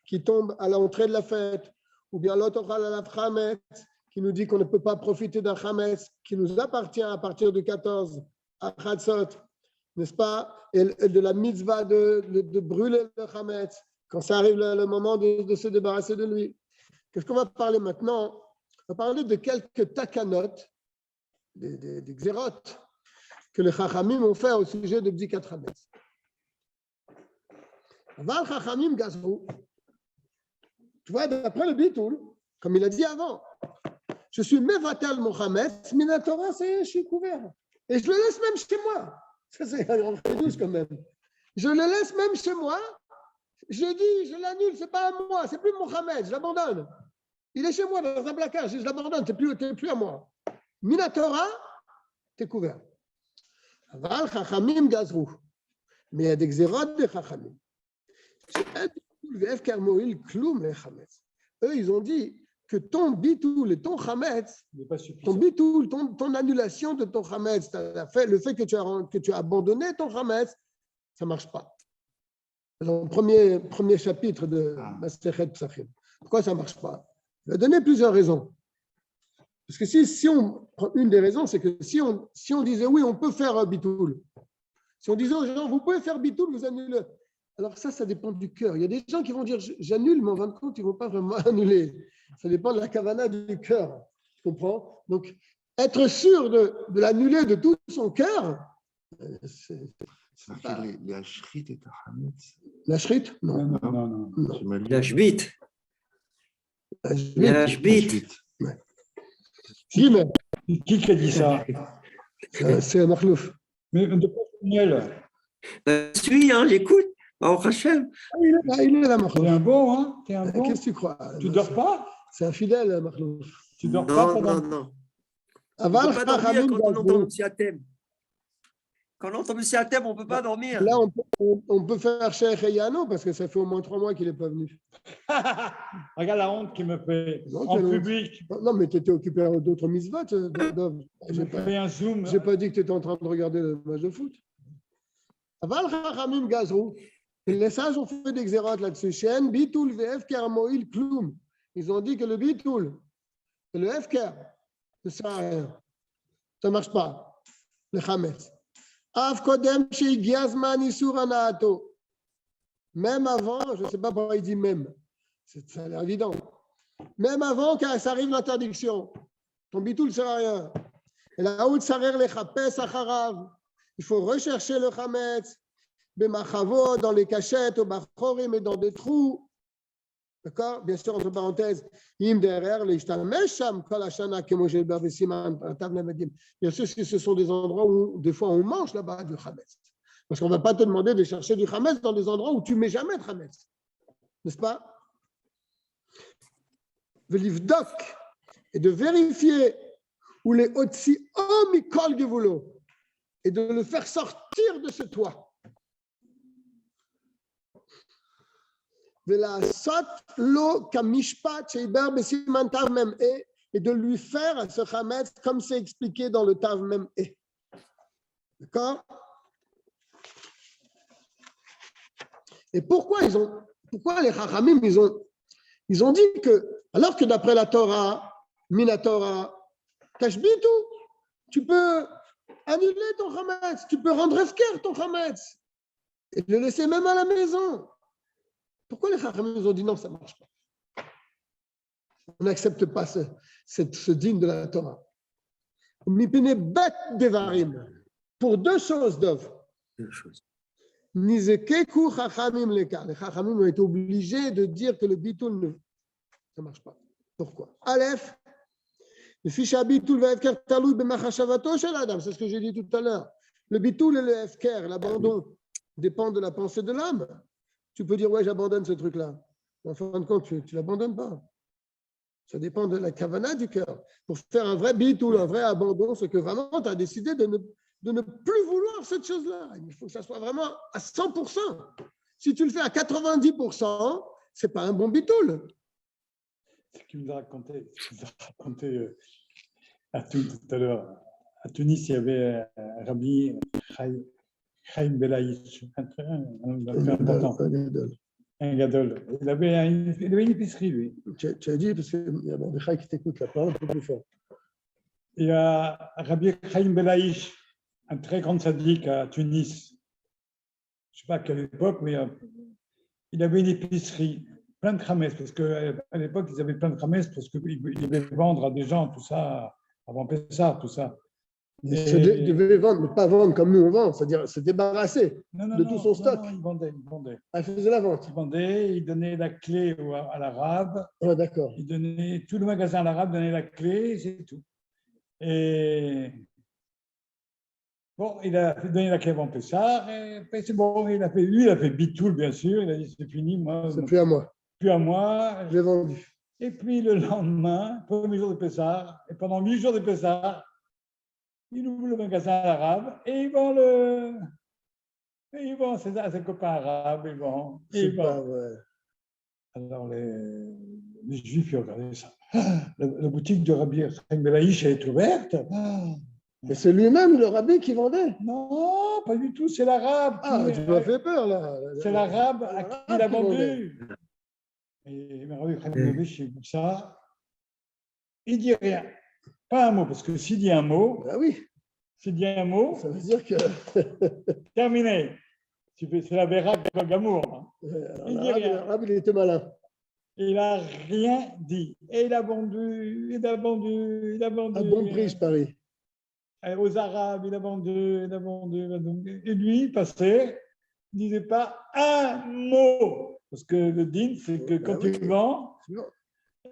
qui tombent à l'entrée de la fête, ou bien l'autochal à la chametz, qui nous dit qu'on ne peut pas profiter d'un chametz qui nous appartient à partir du 14 à Chatzot, n'est-ce pas? Et de la mitzvah de brûler le chametz quand ça arrive le moment de se débarrasser de lui. Qu'est-ce qu'on va parler maintenant? On va parler de quelques takanot, des xérot, que les chachamim ont fait au sujet de Bdikat Chametz. Aval chachamim gazrou. Tu vois, d'après le Bitoul, comme il a dit avant, je suis mevatel mon chametz, minatora, je suis couvert. Et je le laisse même chez moi. Ça, c'est un grand douce quand même. Je le laisse même chez moi. Je dis, je l'annule, ce n'est pas à moi, c'est plus mon chametz, je l'abandonne. Il est chez moi dans un placard, je l'abandonne, tu n'es plus à moi. Minatora, tu es couvert. Aval chachamim gazrou. Mais il y a des xérot de chachamim. Eux, ils ont dit que ton bitoul et ton chametz, ton bitoul, ton annulation de ton chametz, le fait que tu as abandonné ton chametz, ça ne marche pas. Dans le premier chapitre de Masechet Psachim. Pourquoi ça ne marche pas? Il va donner plusieurs raisons. Parce que si on prend une des raisons, c'est que si on disait oui, on peut faire bitoul. Si on disait aux gens, vous pouvez faire bitoul, vous annulez. Alors ça dépend du cœur. Il y a des gens qui vont dire, j'annule, mais en fin de compte, ils ne vont pas vraiment annuler. Ça dépend de la kavana du cœur. Tu comprends? Donc, être sûr de l'annuler de tout son cœur, c'est pas... Les ashrit et Hametz. L'ashrit? Non. L'ashbit. L'ashbit. Qui a dit ça? C'est Marlouf. Mais de quoi Daniel? Je suis, j'écoute. Oh, Hachem. Il est là, Marlouf. T'es un bon, hein? T'es un bon. Qu'est-ce que tu crois? Tu dors pas? C'est un fidèle, Marlouf. Tu dors pas pendant... Non. On ne peut pas dormir quand on entend M. Hatem. Quand on entend M. Hatem, on ne peut pas dormir. Là, on peut faire Cheikh Eyano parce que ça fait au moins 3 mois qu'il n'est pas venu. Regarde la honte qu'il me fait non, en public. Non, mais tu étais occupé à d'autres mitzvot. J'ai fait un zoom. Je n'ai pas dit que tu étais en train de regarder le match de foot. Aval Chachamim Gazrou. Les sages ont fait des xérotes là-dessus. Shen Bitoul VF Kermoil Kloum. Ils ont dit que le Bitoul C'est le Hefker. Ça sert à rien. Ça ne marche pas. Le Hametz. Av kodem she'igia zman isur hana'ato. Même avant, je ne sais pas pourquoi il dit même. Ça a l'air évident. Même avant que ça arrive l'interdiction. Ton bitoul ne sert à rien. Et là où tsarer le chapes acharav. Il faut rechercher le Hametz. Bemachavot, dans les cachettes, au bachorim et dans des trous. D'accord? Bien sûr, entre parenthèses, im derrière, les ishtamesh sham kol hashana kemo she'ber besiman tav lemadim. Bien sûr, ce sont des endroits où, des fois, on mange là-bas du chametz. Parce qu'on ne va pas te demander de chercher du chametz dans des endroits où tu ne mets jamais de chametz. N'est-ce pas? Velivdok, et de vérifier où les otsi omikol gevulo, et de le faire sortir de ce toit. Et de lui faire à ce chametz comme c'est expliqué dans le Tav Mem E. D'accord? Et pourquoi les Chachamim, ils ont dit que, alors que d'après la Torah, Minatora, Tashbitu, tu peux annuler ton chametz, tu peux rendre efker ton chametz, et le laisser même à la maison. Pourquoi les Chachamim nous ont dit non, ça ne marche pas? On n'accepte pas ce digne de la Torah. Pour deux choses d'œuvre. Les Chachamim ont été obligés de dire que le bitoul ça ne marche pas. Pourquoi? Aleph, le ficha bitoul va efker talou b'machashavato shel adam. C'est ce que j'ai dit tout à l'heure. Le bitoul et le efker, l'abandon, dépendent de la pensée de l'âme. Tu peux dire, ouais, j'abandonne ce truc-là. En fin de compte, tu ne l'abandonnes pas. Ça dépend de la kavana du cœur. Pour faire un vrai bitoul, un vrai abandon, c'est que vraiment, tu as décidé de ne plus vouloir cette chose-là. Il faut que ça soit vraiment à 100%. Si tu le fais à 90%, ce n'est pas un bon bitoul. Ce qu'il nous a raconté tout à l'heure. À Tunis, il y avait Rabbi Chaim Belaïch, un gadol. Il avait une épicerie, lui. Tu as dit, parce qu'il y a des Chaim qui t'écoutent, la parole un peu plus fort. Il y a Rabbi Chaim Belaïch, un très grand sadique à Tunis. Je ne sais pas à quelle époque, mais il avait une épicerie, plein de khames, parce qu'à l'époque, ils avaient plein de khames, parce qu'ils devaient vendre à des gens, tout ça, avant Pessah, tout ça. Ils devaient vendre, mais pas vendre comme nous on vend, c'est-à-dire se débarrasser de tout son stock. Non, il vendait. Il faisait la vente. Il vendait, il donnait la clé à l'arabe. Ah, d'accord. Il donnait, tout le magasin à l'arabe donnait la clé, c'est tout. Et bon, il a donné la clé avant Pessah, et c'est bon, il a fait bitoul, bien sûr, il a dit c'est fini, moi. C'est plus à moi. Plus à moi. Je l'ai vendu. Et puis le lendemain, premier jour de Pessah, et pendant 8 jours de Pessah, il ouvre le magasin arabe et il vend à ses copains arabes. C'est pas vrai. Alors les Juifs ils regardaient ça. La boutique de Rabbi Chaim Belaïch est ouverte. Mais c'est lui-même le rabbi qui vendait? Non, pas du tout, c'est l'arabe. Ah, tu m'as fait peur là. C'est l'arabe à qui il a vendu. Et Rabbi Chaim Belaïch, il dit ça. Il dit rien. Pas un mot, parce que s'il dit un mot, bah oui. S'il dit un mot, ça veut dire que. Terminé. C'est la béraque de Gamour. L'arabe, il était malin. Il n'a rien dit. Et il a vendu. À bon prix, je parie. Aux Arabes, il a vendu. Et lui, il passait, il ne disait pas un mot. Parce que le din, c'est que quand tu vends,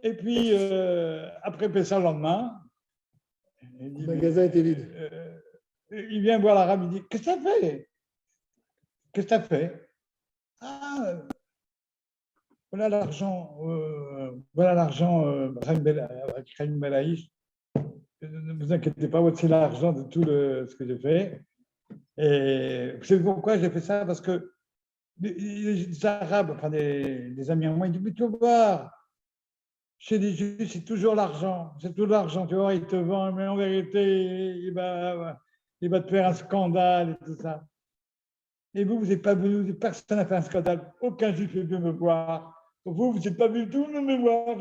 et puis après Pessah le lendemain, le magasin était vide. Il vient voir l'arabe, il dit qu'est-ce que tu as fait? Ah, voilà l'argent, Chaim Belaïch. Ne vous inquiétez pas, voici l'argent de tout ce que j'ai fait. Et vous savez pourquoi j'ai fait ça? Parce que les Arabes, enfin des amis à moi, ils disent mais tu vas voir. Chez les Juifs, c'est toujours l'argent. C'est tout l'argent. Tu vois, il te vend, mais en vérité, il va te faire un scandale et tout ça. Et vous n'êtes pas venu, personne n'a fait un scandale. Aucun Juif est venu me voir. Vous n'êtes pas venu tout me voir.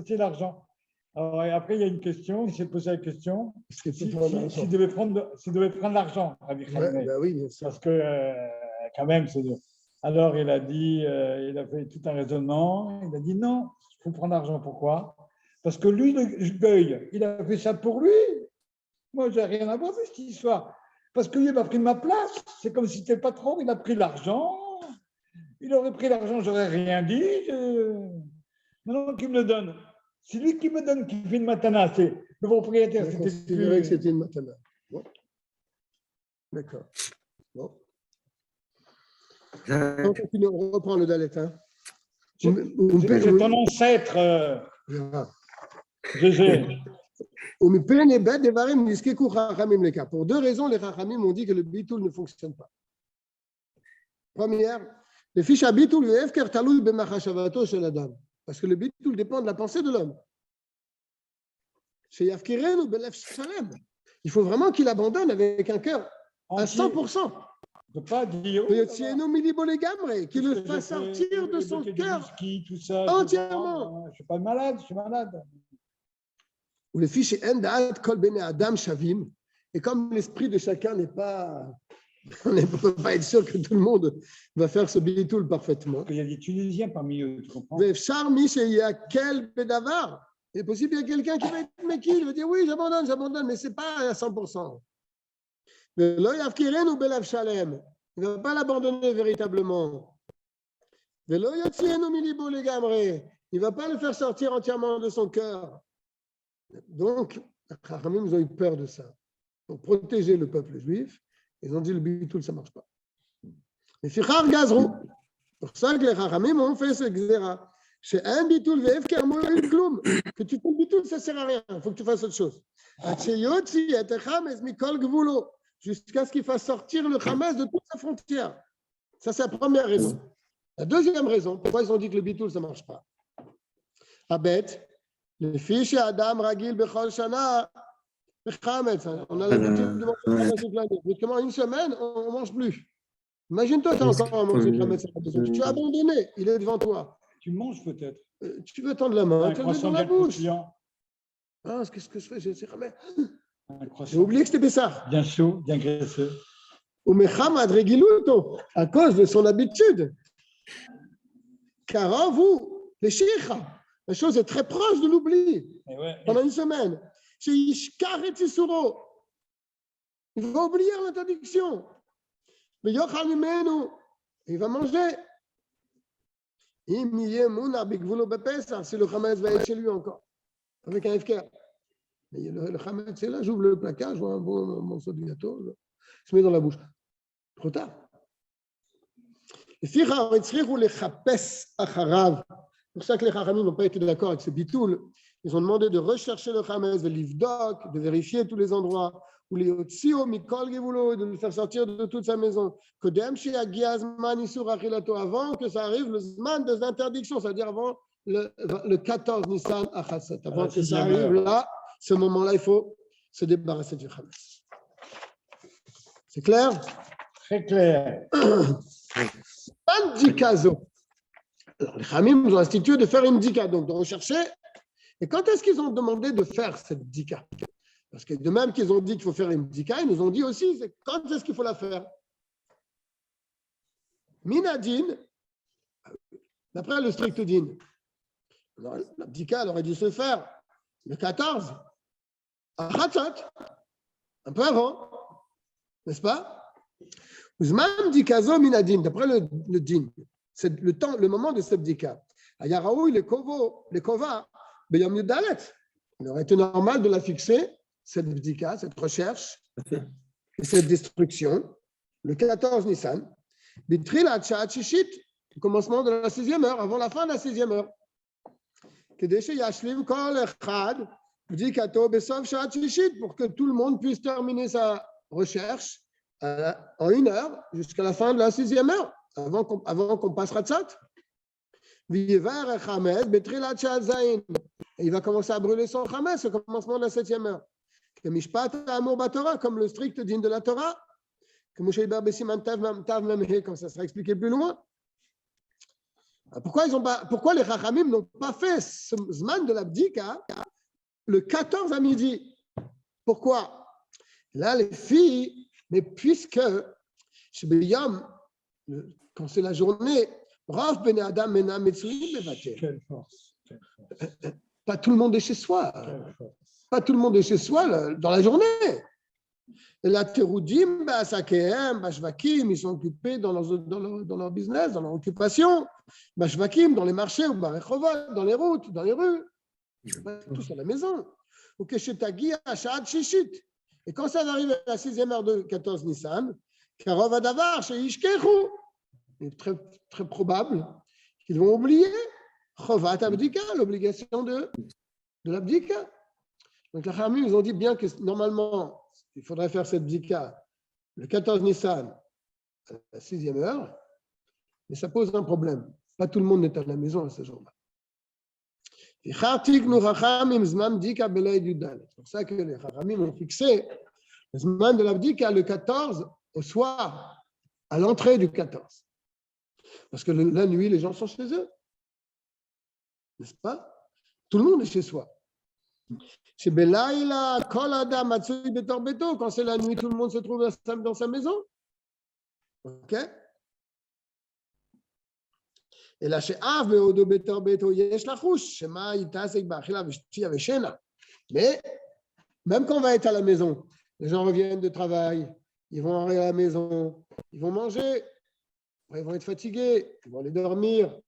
C'est l'argent. Alors, et après, il y a une question, il s'est posé la question, Est-ce que tu s'il prends l'argent? devait prendre l'argent, Rabbi Ouais, Chaim. ben oui, bien sûr. Parce que, quand même, c'est dur. Alors, il a dit, il a fait tout un raisonnement, il a dit non, il faut prendre l'argent. Pourquoi? Parce que lui, le Goy, il a fait ça pour lui. Moi, je n'ai rien à voir avec cette histoire. Parce que lui, il m'a pris ma place. C'est comme si c'était le patron, il a pris l'argent. Il aurait pris l'argent, j'aurais rien dit. Maintenant qu'il me le donne. C'est lui qui me donne, qui fait une matana. C'est le propriétaire. Je considérais que c'était une matana. Bon. D'accord. Bon. On continue, on reprend le Dalet. Hein. C'est ton ancêtre, GG. Pour deux raisons, les Chachamim ont dit que le bitoul ne fonctionne pas. Première, le fiche à bitoul, le efker taloui b'machashavato shel adam. Parce que le bitoul dépend de la pensée de l'homme. Chez Yafkirenu belef shalem. Il faut vraiment qu'il abandonne avec un cœur à 100%. Ne pas dire. Qu'il le fasse sortir de son cœur entièrement. Je ne suis pas malade, je suis malade. Ou le fiche endaat kol bene adam shavim. Et comme l'esprit de chacun n'est pas. On ne peut pas être sûr que tout le monde va faire ce bitoul parfaitement. Il y a des Tunisiens parmi eux, tu comprends? Il est possible qu'il y ait quelqu'un qui va être méquille, il va dire oui, j'abandonne, mais ce n'est pas à 100%. Il ne va pas l'abandonner véritablement. Il ne va pas le faire sortir entièrement de son cœur. Donc, les Chachamim ont eu peur de ça. Pour protéger le peuple juif, ils ont dit le bitoul, ça ne marche pas. Mais Fichar Gazrou, pour ça que les Chachamim ont fait ce xéra. Chez un bitoul que tu fais le bitoul, ça ne sert à rien. Il faut que tu fasses autre chose. Jusqu'à ce qu'il fasse sortir le Hamas de toute sa frontière. Ça, c'est la première raison. La deuxième raison, pourquoi ils ont dit que le bitoul, ça ne marche pas. Abet, le fiche Adam Ragil Bechol Shana, on a l'habitude de manger toute l'année. Comment une semaine, on ne mange plus. Imagine-toi, tu as encore à manger de la tu as abandonné, il est devant toi. Tu manges peut-être. Tu veux tendre la main, tu le mets dans la bouche. Ah, qu'est-ce que je fais? J'ai oublié que c'était Pessah. Bien chaud, bien graisseux. À cause de son habitude. Car vous, les chichas, la chose est très proche de l'oubli. Pendant une semaine. Il va oublier l'interdiction. Mais il va manger. Si le Hamas va être chez lui encore, avec un FK. Mais le Hamas, c'est là, j'ouvre le placard, je vois un bon morceau de gâteau, je se met dans la bouche. Trop tard. C'est pour ça que les Chachamim n'ont pas été d'accord avec ce bitoul. Ils ont demandé de rechercher le Hamas, de l'Ivdok, de vérifier tous les endroits, ou les Otsio, Mikol Gevulo, de le faire sortir de toute sa maison. Avant que ça arrive, le Zman des interdictions, c'est-à-dire avant le 14 Nissan Achasset. Avant que ça arrive là, ce moment-là, il faut se débarrasser du Hamas. C'est clair? Très clair. Bandikazo. Alors, les Khamim ont institué de faire une dika, donc de rechercher. Et quand est-ce qu'ils ont demandé de faire cette dika? Parce que de même qu'ils ont dit qu'il faut faire une dika, ils nous ont dit aussi quand est-ce qu'il faut la faire. Minadin, d'après le strict din, la dika elle aurait dû se faire le 14 à Hatzot, un peu avant, n'est-ce pas? Uzman dikazo minadin, d'après le din, c'est le moment de cette dika. Ayaraoui, les kova, beyom yudalet. Il aurait été normal de la fixer, cette bdika, cette recherche, et cette destruction, le 14 Nissan, bitril atchat shishit, au commencement de la 6e heure, avant la fin de la 6e heure. Kedeshe yashlim kol echad, bdikato besov shat shishit, pour que tout le monde puisse terminer sa recherche en 1 heure, jusqu'à la fin de la 6e heure, avant qu'on passe Ratzat. Il va commencer à brûler son Hamas au commencement de la 7e heure. Comme le strict din de la Torah, comme ça sera expliqué plus loin. Pourquoi les Chachamim n'ont pas fait ce Zman de l'Abdika le 14 à midi. Pourquoi? Là, les filles, mais puisque chez Beyam, quand c'est la journée, Rav Ben Adam Mena Metsuim Bevater. Quelle force. Quelle force. Pas tout le monde est chez soi. Quelle force. Pas tout le monde est chez soi dans la journée. Et la Teroudim, Sakehem, Bashvakim, ils sont occupés dans leur business, dans leur occupation. Bashvakim, dans les marchés, ou Barechova, dans les routes, dans les rues. Ils sont pas tous à la maison. Ou Keshetagi, Ashad Shishit. Et quand ça arrive à la 6e heure de 14 Nissan, Karov Adavar, chez Ishkechu, il est très, très probable qu'ils vont oublier Chovat Abdika, l'obligation de l'abdika. Donc, les Khamim, ils ont dit bien que normalement, il faudrait faire cette bdika le 14 Nissan à la 6e heure, mais ça pose un problème. Pas tout le monde est à la maison à ce jour-là. C'est pour ça que les Khamim ont fixé le Zman de l'abdika le 14 au soir, à l'entrée du 14. Parce que la nuit, les gens sont chez eux. N'est-ce pas? Tout le monde est chez soi. Chez Belaïla, Kolada, Matsui, Betor Beto, quand c'est la nuit, tout le monde se trouve dans sa maison. Ok? Et là, chez Av, Beodo, Betor Beto, Yesh la Chouche, Shema, Itasek, Bachila, Vishtia, Veshena. Mais, même quand on va être à la maison, les gens reviennent de travail, ils vont arriver à la maison, ils vont manger, après ils vont être fatigués, ils vont aller dormir.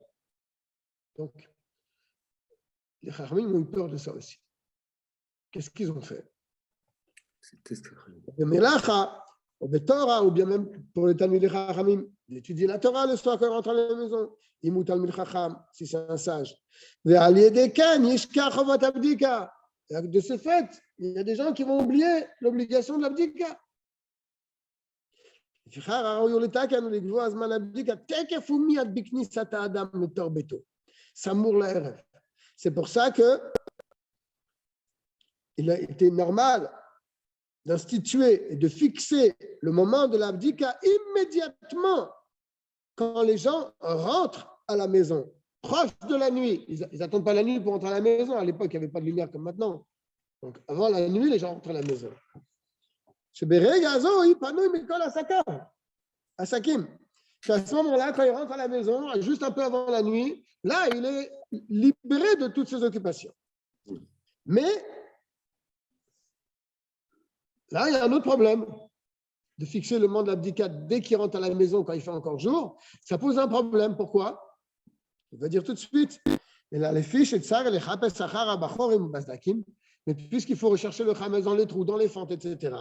Donc, les Chachamim ont eu peur de ça aussi. Qu'est-ce qu'ils ont fait? Le Melacha, ou le Torah, ou bien même pour les Talmidei Chachamim, d'étudier la Torah le soir quand ils rentrent à la maison. Imou Talmid Chacham, si c'est un sage. De ce fait, il y a des gens qui vont oublier l'obligation de l'abdika. C'est pour ça que il a été normal d'instituer et de fixer le moment de l'abdika immédiatement quand les gens rentrent à la maison, proche de la nuit. Ils n'attendent pas la nuit pour rentrer à la maison. À l'époque, il n'y avait pas de lumière comme maintenant. Donc, avant la nuit, les gens rentrent à la maison. À ce moment-là, quand il rentre à la maison, juste un peu avant la nuit, là, il est libéré de toutes ses occupations. Mais là, il y a un autre problème de fixer le moment de l'abdika dès qu'il rentre à la maison quand il fait encore jour. Ça pose un problème. Pourquoi? Il va dire tout de suite. Et là, les fiches et tsar, les chapes sachar bachorim bazdakim. Mais puisqu'il faut rechercher le chametz dans les trous, dans les fentes, etc.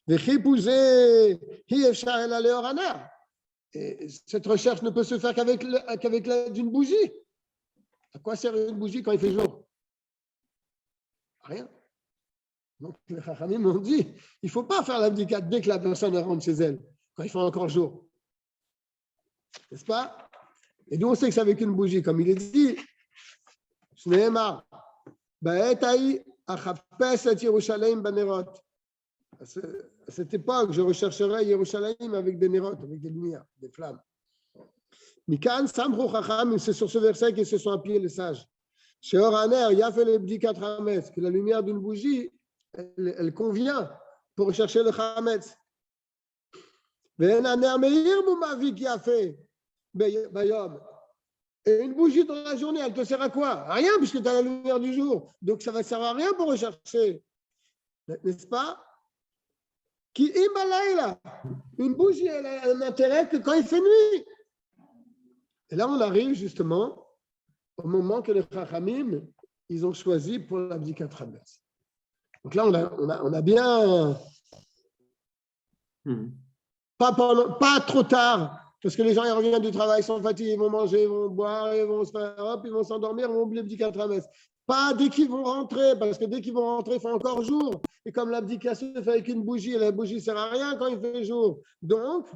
Et cette recherche ne peut se faire qu'avec l'aide d'une bougie. À quoi sert une bougie quand il fait jour? Rien. Donc les Chachamim m'ont dit, il ne faut pas faire l'abdikat dès que la personne rentre chez elle, quand il fait encore jour. N'est-ce pas? Et nous, on sait que c'est avec une bougie, comme il est dit. Shneemar, ba'etaï achapes et Yerushalayim banerot. À cette époque, je rechercherai Yerushalayim avec des nerot, avec des lumières, des flammes. Mikan samru chacham, c'est sur ce verset qu'ils se sont appuyés les sages. Chez Oraner, il y a fait le bdikat hametz, que la lumière d'une bougie, elle convient pour rechercher le chametz. Ve'enaner meir moumavi qui a fait bayom. Et une bougie dans la journée, elle te sert à quoi? Rien, puisque tu as la lumière du jour. Donc ça va ne servir à rien pour rechercher. N'est-ce pas? Qui imalaïla. Une bougie, elle a un intérêt que quand il fait nuit. Et là, on arrive justement au moment que les Chachamim, ils ont choisi pour l'abdikat hametz. Donc là, on a bien. Pas trop tard. Parce que les gens, ils reviennent du travail, ils sont fatigués, ils vont manger, ils vont boire, ils vont se faire, hop, ils vont s'endormir, ils vont oublier l'abdika hametz. Pas dès qu'ils vont rentrer, parce que dès qu'ils vont rentrer, il fait encore jour. Et comme l'abdika se fait avec une bougie, et la bougie ne sert à rien quand il fait jour. Donc,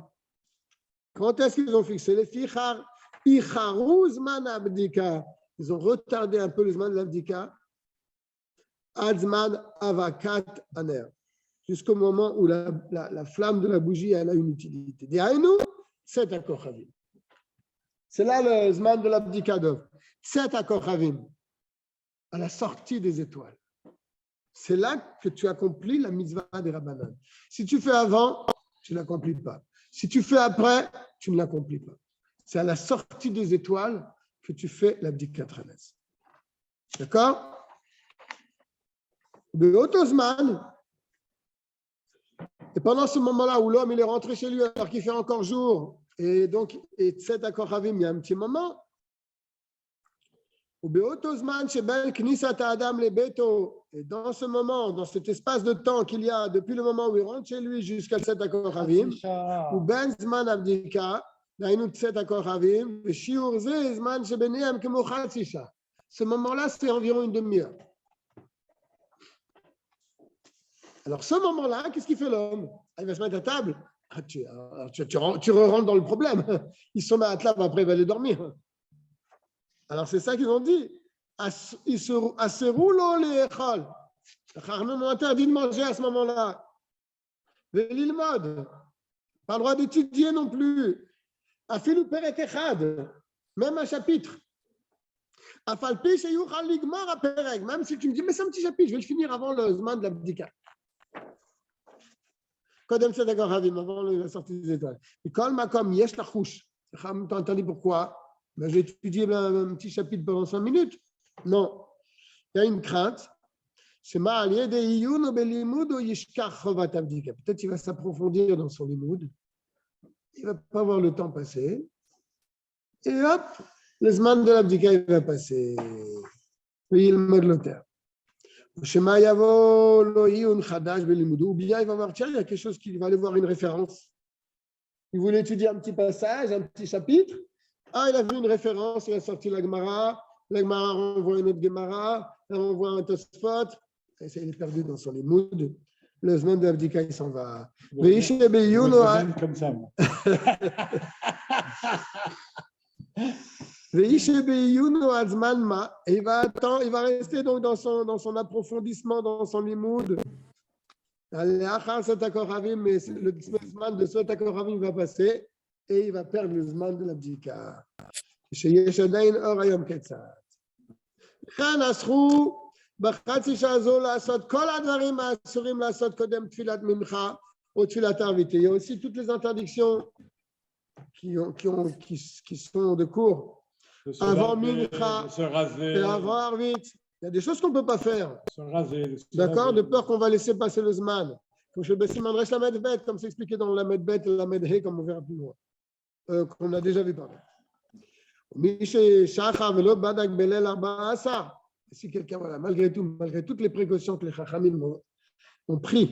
quand est-ce qu'ils ont fixé les fichar, icharuzman abdika? Ils ont retardé un peu le zman de l'abdika. Adzman avakat aner. Jusqu'au moment où la flamme de la bougie, elle a une utilité. Dis-nous. C'est à Kochavim. C'est là le Zman de l'Abdika Dov. C'est à Kochavim, à la sortie des étoiles. c'est là que tu accomplis la mitzvah des Rabbanan. Si tu fais avant, tu ne l'accomplis pas. Si tu fais après, tu ne l'accomplis pas. C'est à la sortie des étoiles que tu fais l'abdikat Hametz. D'accord? De Otosman, et pendant ce moment-là où l'homme il est rentré chez lui alors qu'il fait encore jour, et donc, et Tset HaKochavim, il y a un petit moment, et dans ce moment, dans cet espace de temps qu'il y a depuis le moment où il rentre chez lui jusqu'à Tset HaKochavim, ou Ben Zman Abdika, ce moment-là, c'est environ une demi-heure. Alors, ce moment-là, qu'est-ce qu'il fait l'homme? Il va se mettre à table. Tu rentres dans le problème. Il se met à table, après il va aller dormir. Alors, c'est ça qu'ils ont dit. Aseroulo le'echol. Nous interdit de manger à ce moment-là. L'ilmod. Pas le droit d'étudier non plus. Afilu perek echad. Même un chapitre. Afalpi sheyuchal ligmar aperek. Même si tu me dis, mais c'est un petit chapitre, je vais le finir avant le zman de l'abdika. Kodem c'est d'accord, avant la sortie des étoiles. Et kol makom yesh lachouch. T'as entendu pourquoi? Ben, j'ai étudié un petit chapitre pendant 5 minutes. Non. Il y a une crainte. Peut-être qu'il va s'approfondir dans son limoud. Il ne va pas voir le temps passer. Et hop, le zman de l'abdika, il va passer. Et il me le terre. Ou bien il va voir, tiens, il y a quelque chose qui va aller voir une référence. Il voulait étudier un petit passage, un petit chapitre. Ah, il a vu une référence, il a sorti la Gemara. La Gemara renvoie une autre Gemara, elle renvoie un Tosfot. Et il est perdu dans son limoud. Le zman de l'abdika, il s'en va. Comme ça, moi. Et il va attendre, il va rester donc dans son approfondissement, dans son limoud. Mais le zman de Sot HaKochavim va passer et il va perdre le zman de l'abdika. בחצי שעה הזו לעשות כל הדברים האסורים לעשות קודם תפילת מנחה או תפילת ערבית. Il y a aussi toutes les interdictions qui sont de cours avant mincha et avant arvit. Il y a des choses qu'on ne peut pas faire. D'accord, de peur qu'on va laisser passer le zman. Comme je vais m'adresser la medbet, comme c'est expliqué dans la medbet et la medhe, comme on verra plus loin, qu'on a déjà vu parler. Si quelqu'un, voilà, malgré toutes les précautions que les chachamim ont prises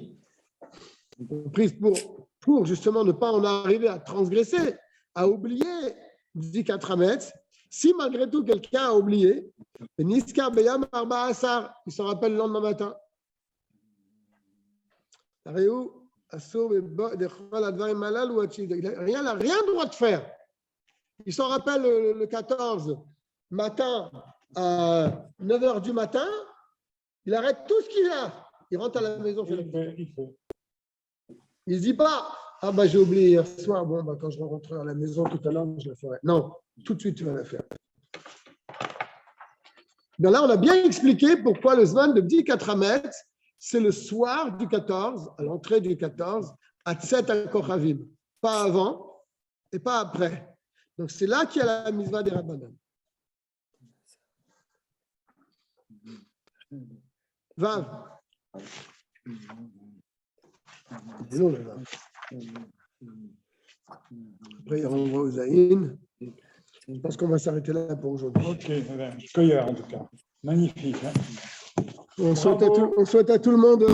pour justement ne pas en arriver à transgresser, à oublier Bdikat Hametz, si malgré tout quelqu'un a oublié, Niskar Beyam Arba Asar, il s'en rappelle le lendemain matin. Il n'a rien droit de faire. Il s'en rappelle le 14 matin à 9h du matin, il arrête tout ce qu'il a. Il rentre à la maison. Il ne se dit pas, ah bah j'ai oublié hier soir, bon bah quand je rentrerai à la maison tout à l'heure, je la ferai. Non, tout de suite tu vas la faire. Donc là, on a bien expliqué pourquoi le zman de Bdikat Hametz, c'est le soir du 14, à l'entrée du 14, à Tset HaKochavim. Pas avant et pas après. Donc c'est là qu'il y a la mitzvah des Rabbanan. Vav. Après, il renvoie aux Aïn. Je pense qu'on va s'arrêter là pour aujourd'hui. Ok, cueilleur en tout cas. Magnifique. Hein. On souhaite à tout le monde.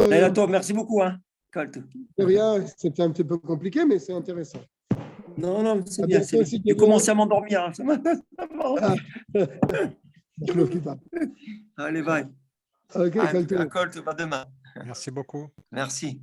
Merci beaucoup. Hein, de rien, c'était un petit peu compliqué, mais c'est intéressant. Non, c'est bien. J'ai commencé à m'endormir. Hein. Je m'occupe pas. Allez, bye. Ok, à demain. Merci beaucoup. Merci.